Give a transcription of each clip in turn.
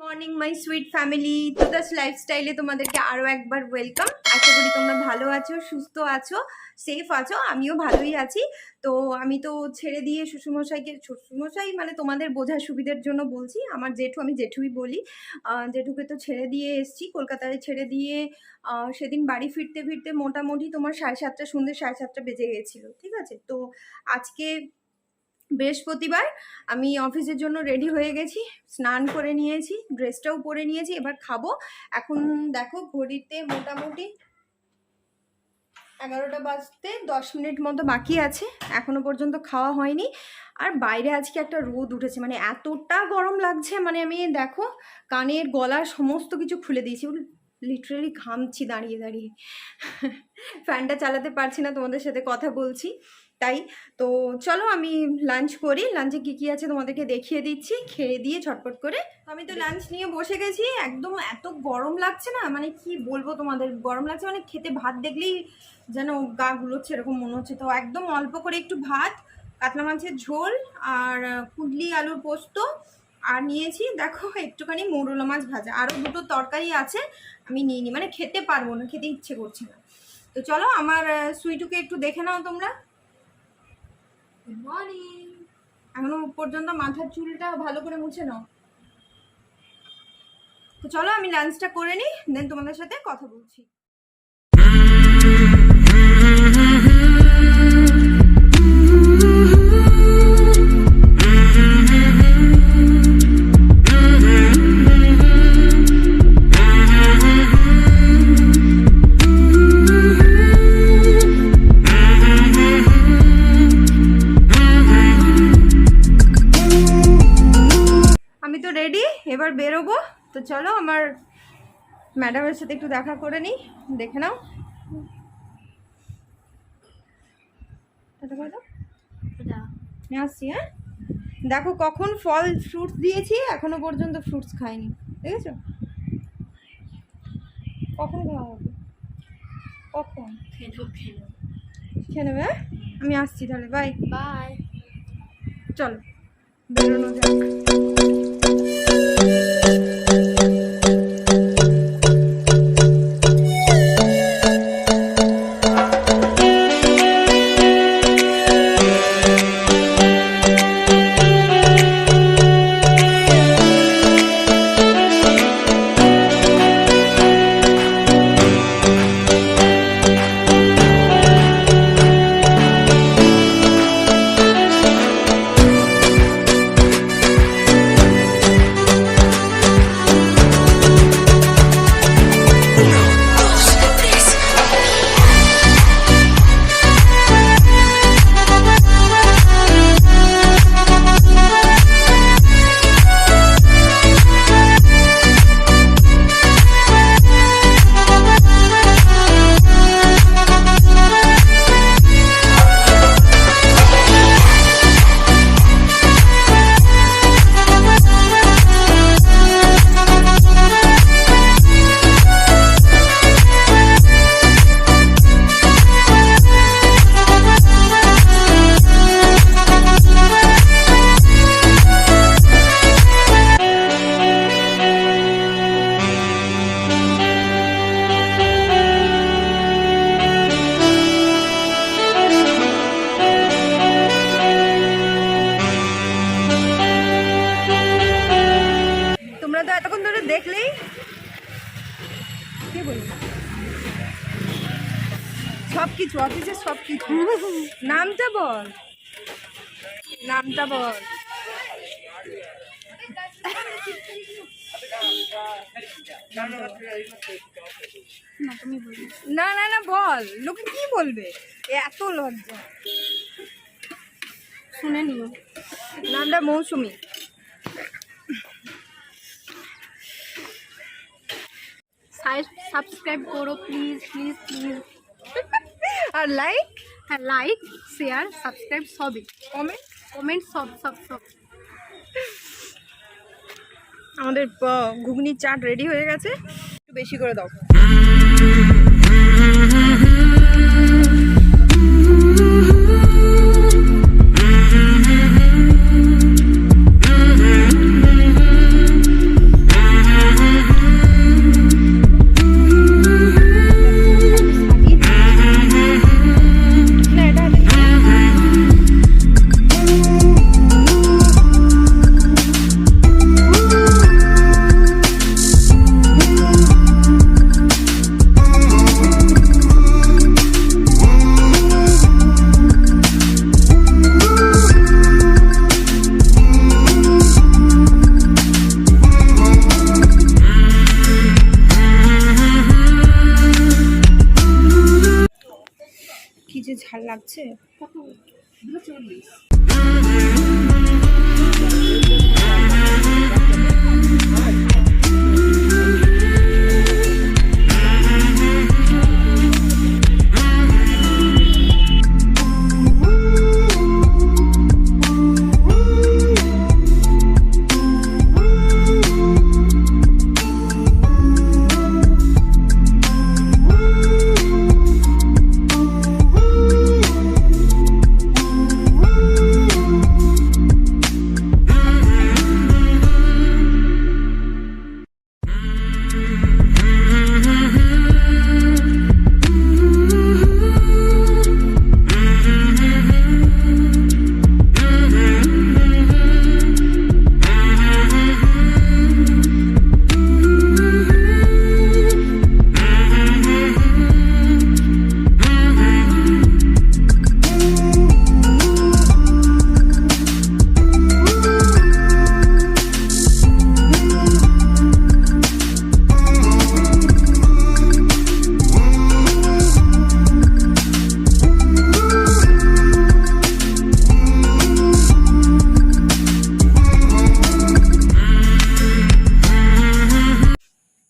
Morning my sweet family, তুদাস লাইফস্টাইলে তোমাদেরকে আরও একবার ওয়েলকাম। আশা করি তোমরা ভালো আছো, সুস্থ আছো, সেফ আছো। আমিও ভালোই আছি। তো আমি তো ছেড়ে দিয়ে শ্বশুরমশাই মানে তোমাদের বোঝার সুবিধার জন্য বলছি, আমার জেঠু, আমি জেঠুই বলি। জেঠুকে তো ছেড়ে দিয়ে এসছি, কলকাতায় ছেড়ে দিয়ে সেদিন বাড়ি ফিরতে ফিরতে মোটামুটি তোমার 7:30 সন্ধ্যে 7:30 বেজে গেছিলো। ঠিক আছে, তো আজকে বৃহস্পতিবার আমি অফিসের জন্য রেডি হয়ে গেছি, স্নান করে নিয়েছি, ড্রেসটাও পরে নিয়েছি, এবার খাবো। এখন দেখো ঘড়িতে মোটামুটি 11টা বাজতে 10 মিনিট মতো বাকি আছে, এখনো পর্যন্ত খাওয়া হয়নি। আর বাইরে আজকে একটা রোদ উঠেছে, মানে এতটা গরম লাগছে, মানে আমি দেখো কানের গলার সমস্ত কিছু খুলে দিয়েছি, লিটারেলি ঘামছি দাঁড়িয়ে দাঁড়িয়ে। ফ্যানটা চালাতে পারছি না, তোমাদের সাথে কথা বলছি তাই। তো চলো আমি লাঞ্চ করি, লাঞ্চে কী কী আছে তোমাদেরকে দেখিয়ে দিচ্ছি, খেয়ে দিয়ে ঝটপট করে। আমি তো লাঞ্চ নিয়ে বসে গেছি, একদম এত গরম লাগছে না, মানে কি বলবো তোমাদের, গরম লাগছে মানে খেতে ভাত দেখলেই যেন গা গুলোচ্ছে এরকম মনে হচ্ছে। তো একদম অল্প করে একটু ভাত, কাতলা মাছের ঝোল আর কুঁদলি আলুর পোস্ত, আর নিয়েছি দেখো একটুখানি মৌরলা মাছ ভাজা, আরও দুটো তরকারি আছে আমি নিয়ে নিই, মানে খেতে পারবো না, খেতে ইচ্ছে করছে না। তো চলো আমার সুইটুকে একটু দেখে নাও তোমরা। Good morning. এখনো পর্যন্ত মাথার চুলটা ভালো করে মুছে নাও। তো চলো আমি লাঞ্চটা করে নিই, দেন তোমাদের সাথে কথা বলছি। রেডি, এবার বেরোবো। তো চলো আমার ম্যাডামের সাথে একটু দেখা করে নিই, দেখে নাও। আসছি, হ্যাঁ। দেখো কখন ফল ফ্রুটস দিয়েছি, এখনো পর্যন্ত ফ্রুটস খাইনি, দেখেছো? কখন খাওয়া হবে, কখন খেয়ে নেবে? আমি আসছি তাহলে, বাই বাই। চলো বেরোনো যাক। দেখলেই কি বলি, সব কিছু অফিসের সব কিছু। নামটা বল, নামটা বল। না না না বল, লোকে কি বলবে, এত লজ্জা। শুনে নিও, নামটা মৌসুমি। সাবস্ক্রাইব করো প্লিজ প্লিজ প্লিজ। আর লাইক, হ্যাঁ লাইক শেয়ার সাবস্ক্রাইব সবই, কমেন্ট কমেন্ট সব সব সব। আমাদের ঘুগনির চাট রেডি হয়ে গেছে, একটু বেশি করে দাও। যে ঝাল লাগছে। কত 240।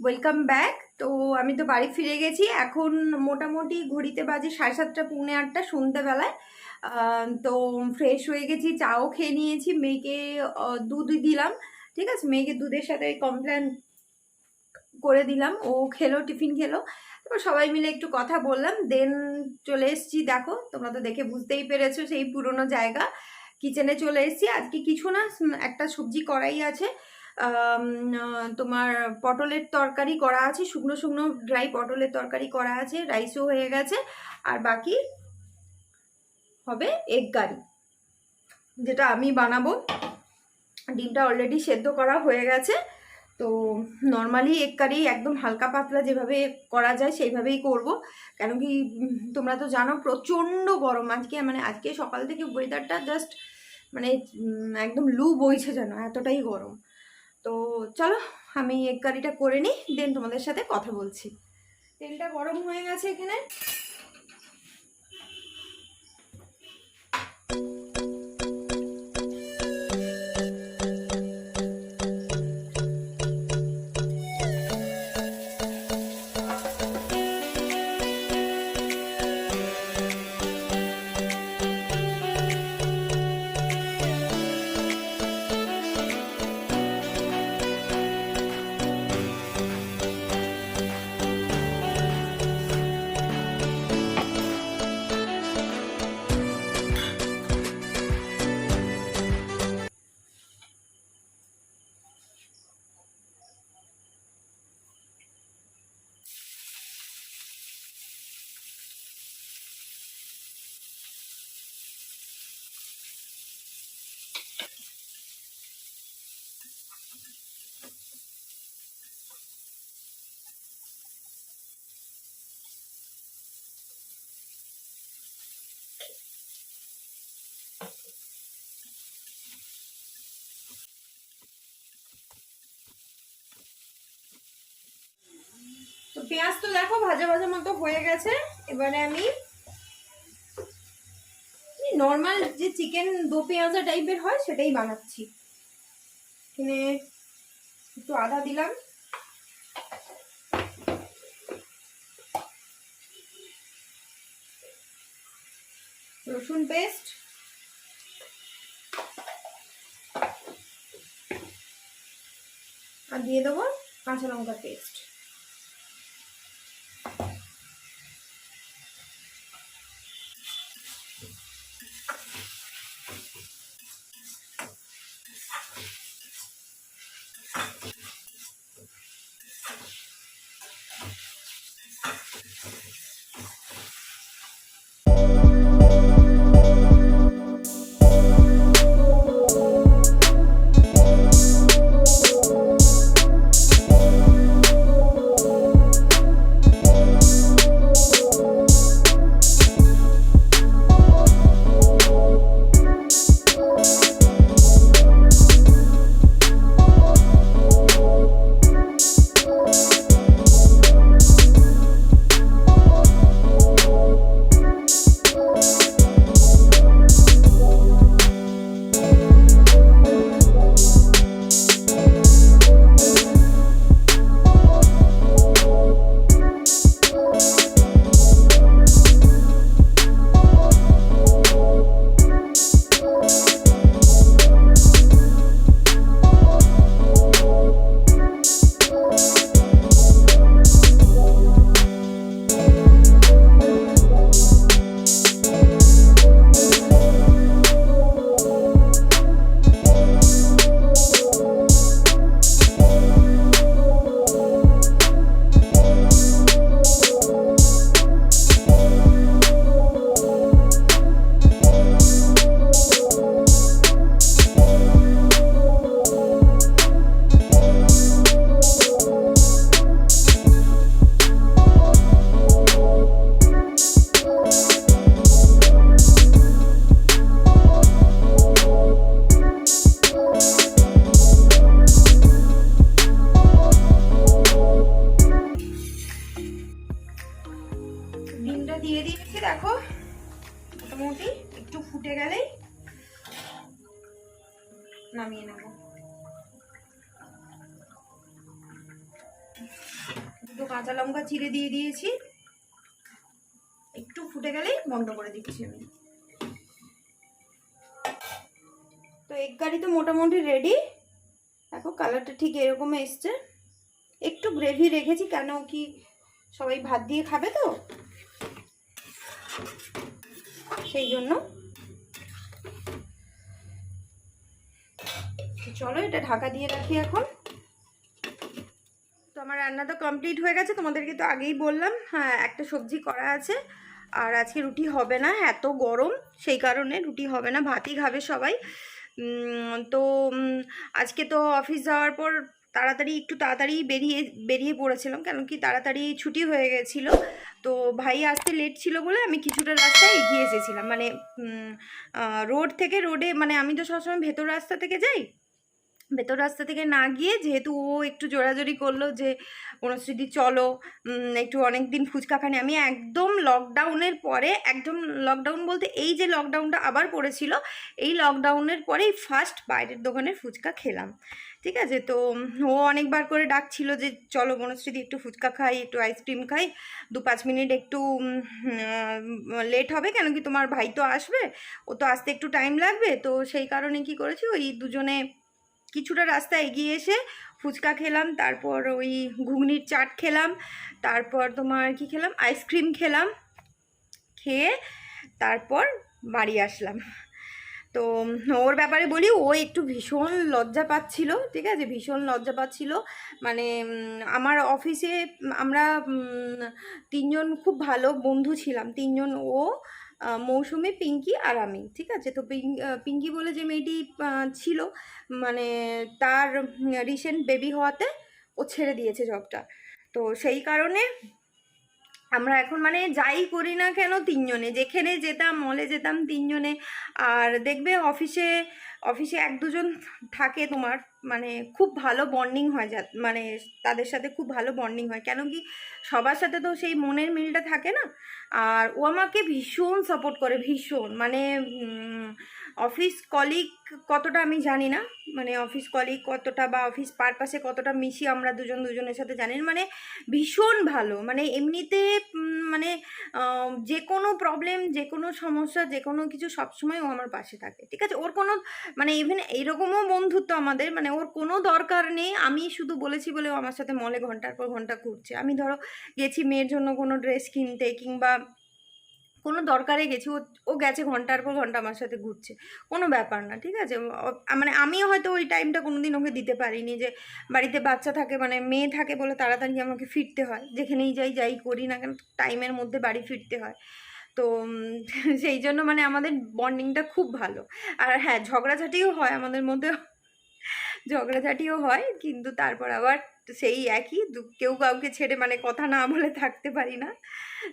Welcome back. তো আমি তো বাড়ি ফিরে গেছি, এখন মোটামুটি ঘড়িতে বাজে 7:30 পৌনে 8টা সন্ধ্যেবেলায়। তো ফ্রেশ হয়ে গেছি, চাও খেয়ে নিয়েছি, মেয়েকে দুধ দিলাম। ঠিক আছে, মেয়েকে দুধের সাথে কমপ্লেন করে দিলাম, ও খেলো, টিফিন খেলো। তারপর সবাই মিলে একটু কথা বললাম, দেন চলে এসেছি। দেখো, তোমরা তো দেখে বুঝতেই পেরেছো, সেই পুরনো জায়গা কিচেনে চলে এসেছি। আজকে কিছু না, একটা সবজি করাই আছে, তোমার পটলের তরকারি করা আছে, শুকনো শুকনো ড্রাই পটলের তরকারি করা আছে, রাইসও হয়ে গেছে, আর বাকি হবে এগ কারি, যেটা আমি বানাবো। ডিমটা অলরেডি সেদ্ধ করা হয়ে গেছে। তো নর্মালি এগ কারি একদম হালকা পাতলা যেভাবে করা যায় সেইভাবেই করব, কেন কি তোমরা তো জানো প্রচণ্ড গরম আজকে, মানে আজকে সকাল থেকে ওয়েদারটা জাস্ট মানে একদম লু বইছে যেন, এতটাই গরম। তো চলো আমি এগ কারিটা করে নিই, দেন তোমাদের সাথে কথা বলছি। তেলটা গরম হয়ে গেছে এখানে। তো পেঁয়াজ তো দেখো ভাজা ভাজা মতো হয়ে গেছে। এবারে আমি নর্মাল যে চিকেন দো পেঁয়াজা টাইপের হয় সেটাই বানাচ্ছি। এখানে একটু আদা দিলাম, রসুন পেস্ট, আর দিয়ে দেবো কাঁচা লঙ্কার পেস্ট। জলটা দিয়ে দিয়েছি, দেখো মোটামুটি একটু ফুটে গেলেই নামিয়ে নেব। দুটো কাঁচা লঙ্কা চিড়ে দিয়ে দিয়েছি, একটু ফুটে গেলেই বন্ধ করে দিচ্ছি আমি। তো এগ কারি তো মোটামুটি রেডি, দেখো কালারটা ঠিক এরকম এসছে। একটু গ্রেভি রেখেছি, কেন কি সবাই ভাত দিয়ে খাবে তো সেই জন্য। চলো এটা ঢাকা দিয়ে রাখি এখন। তো আমার রান্না তো কমপ্লিট হয়ে গেছে, তোমাদেরকে তো আগেই বললাম। হ্যাঁ, একটা সবজি করা আছে, আর আজকে রুটি হবে না, এত গরম সেই কারণে রুটি হবে না, ভাতই খাবে সবাই। তো আজকে তো অফিস যাওয়ার পর একটু তাড়াতাড়ি বেরিয়ে পড়েছিলাম, কেন কি তাড়াতাড়ি ছুটি হয়ে গেছিলো। তো ভাই আসতে লেট ছিল বলে আমি কিছুটা রাস্তায় এগিয়ে এসেছিলাম, মানে রোড থেকে রোডে, মানে আমি তো সবসময় ভেতর রাস্তা থেকে যাই, ভেতর রাস্তা থেকে না গিয়ে যেহেতু ও একটু জোরাজোরি করলো যে বনশ্রীদি চলো একটু অনেক দিন ফুচকা খানি। আমি একদম লকডাউনের পরে, একদম লকডাউন বলতে এই যে লকডাউনটা আবার পড়েছিল, এই লকডাউনের পরেই ফার্স্ট বাইরের দোকানের ফুচকা খেলাম, ঠিক আছে। তো ও অনেকবার করে ডাকছিল যে চলো বনশ্রীদি একটু ফুচকা খাই, একটু আইসক্রিম খাই, 2-5 মিনিট একটু লেট হবে, কেন কি তোমার ভাই তো আসবে, ও তো আসতে একটু টাইম লাগবে। তো সেই কারণে কি করেছি, ওই দুজনে কিছুটা রাস্তা এগিয়ে এসে ফুচকা খেলাম, তারপর ওই ঘুগনির চাট খেলাম, তারপর তোমার কি খেলাম, আইসক্রিম খেলাম, খেয়ে তারপর বাড়ি আসলাম। তো ওর ব্যাপারে বলি, ও একটু ভীষণ লজ্জা পাচ্ছিল, ঠিক আছে, ভীষণ লজ্জা পাচ্ছিল। মানে আমার অফিসে আমরা 3জন খুব ভালো বন্ধু ছিলাম, 3জন, ও, মৌসুমি, পিঙ্কি আর আমি, ঠিক আছে। তো পিঙ্কি বলে যে মেয়েটি ছিল, মানে তার রিসেন্ট বেবি হওয়াতে ও ছেড়ে দিয়েছে জবটা। তো সেই কারণে আমরা এখন মানে যাই করি না কেন 3জনে, যেখানে যেতাম, মলে যেতাম 3জনে। আর দেখবে অফিসে 1-2জন থাকে তোমার, মানে খুব ভালো বন্ডিং হয়, মানে তাদের সাথে খুব ভালো বন্ডিং হয়, কেন কি সবার সাথে তো সেই মনের মিলটা থাকে না। আর ও আমাকে ভীষণ সাপোর্ট করে, ভীষণ, মানে অফিস কলিগ কতটা আমি জানি না, মানে অফিস কলিগ কতটা বা অফিস পারপাসে কতটা মিশি আমরা দুজনের সাথে জানেন, মানে ভীষণ ভালো, মানে এমনিতে মানে যে কোনো প্রবলেম, যে কোনো সমস্যা, যে কোনো কিছু সবসময় ও আমার পাশে থাকে, ঠিক আছে। ওর কোনো মানে ইভেন এইরকমও বন্ধুত্ব আমাদের, মানে ওর কোনো দরকার নেই, আমি শুধু বলেছি বলে ও আমার সাথে মলে ঘন্টার পর ঘন্টা ঘুরছে। আমি ধরো গেছি মেয়ের জন্য কোনো ড্রেস কিনতে, কিংবা কোনো দরকারে গেছি, ও গেছে ঘন্টার পর ঘন্টা আমার সাথে ঘুরছে, কোনো ব্যাপার না, ঠিক আছে। মানে আমিও হয়তো ওই টাইমটা কোনোদিন ওকে দিতে পারিনি, যে বাড়িতে বাচ্চা থাকে, মানে মেয়ে থাকে বলে তাড়াতাড়ি আমাকে ফিরতে হয়, যেখানেই যাই করি না কেন টাইমের মধ্যে বাড়ি ফিরতে হয়। তো সেই জন্য মানে আমাদের বন্ডিংটা খুব ভালো। আর হ্যাঁ, ঝগড়াঝাটিও হয় আমাদের মধ্যে, ঝগড়াঝাটিও হয়, কিন্তু তারপর আবার সেই একই, কেউ কাউকে ছেড়ে মানে কথা না বলে থাকতে পারি না।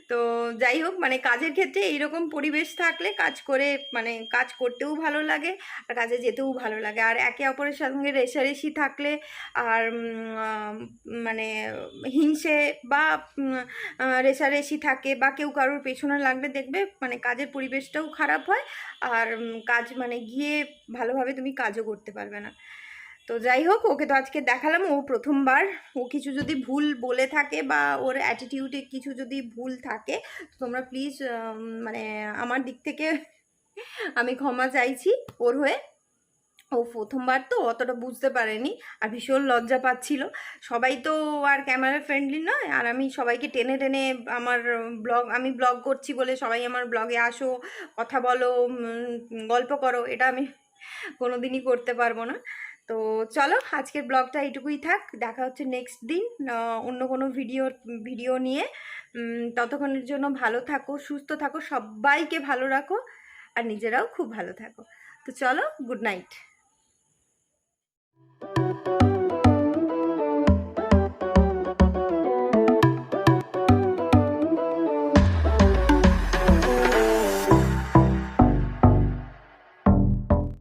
তো যাই হোক, মানে কাজের ক্ষেত্রে এইরকম পরিবেশ থাকলে কাজ করে, মানে কাজ করতেও ভালো লাগে আর কাজে যেতেও ভালো লাগে। আর একে অপরের সঙ্গে রেষারেষি থাকলে, আর মানে হিংসে বা রেষারেষি থাকে, বা কেউ কারোর পেছনে লাগলে দেখবে মানে কাজের পরিবেশটাও খারাপ হয়, আর কাজ মানে গিয়ে ভালোভাবে তুমি কাজও করতে পারবে না। তো যাই হোক, ওকে তো আজকে দেখালাম, ও প্রথমবার, ও কিছু যদি ভুল বলে থাকে বা ওর অ্যাটিটিউডে কিছু যদি ভুল থাকে, তো তোমরা প্লিজ মানে আমার দিক থেকে আমি ক্ষমা চাইছি ওর হয়ে। ও প্রথমবার তো অতটা বুঝতে পারেনি, আর ভীষণ লজ্জা পাচ্ছিল। সবাই তো আর ক্যামেরা ফ্রেন্ডলি নয়, আর আমি সবাইকে টেনে টেনে আমার আমি ব্লগ করছি বলে সবাই আমার ব্লগে আসো, কথা বলো, গল্প করো, এটা আমি কোনোদিনই করতে পারবো না। তো চলো, আজকের ব্লগটা এইটুকুই থাক, দেখা হচ্ছে নেক্সট দিন অন্য কোনো ভিডিও নিয়ে। ততক্ষণের জন্য ভালো থাকো, সুস্থ থাকো, সবাইকে ভালো রাখো, আর নিজেরাও খুব ভালো থাকো। তো চলো, গুড নাইট।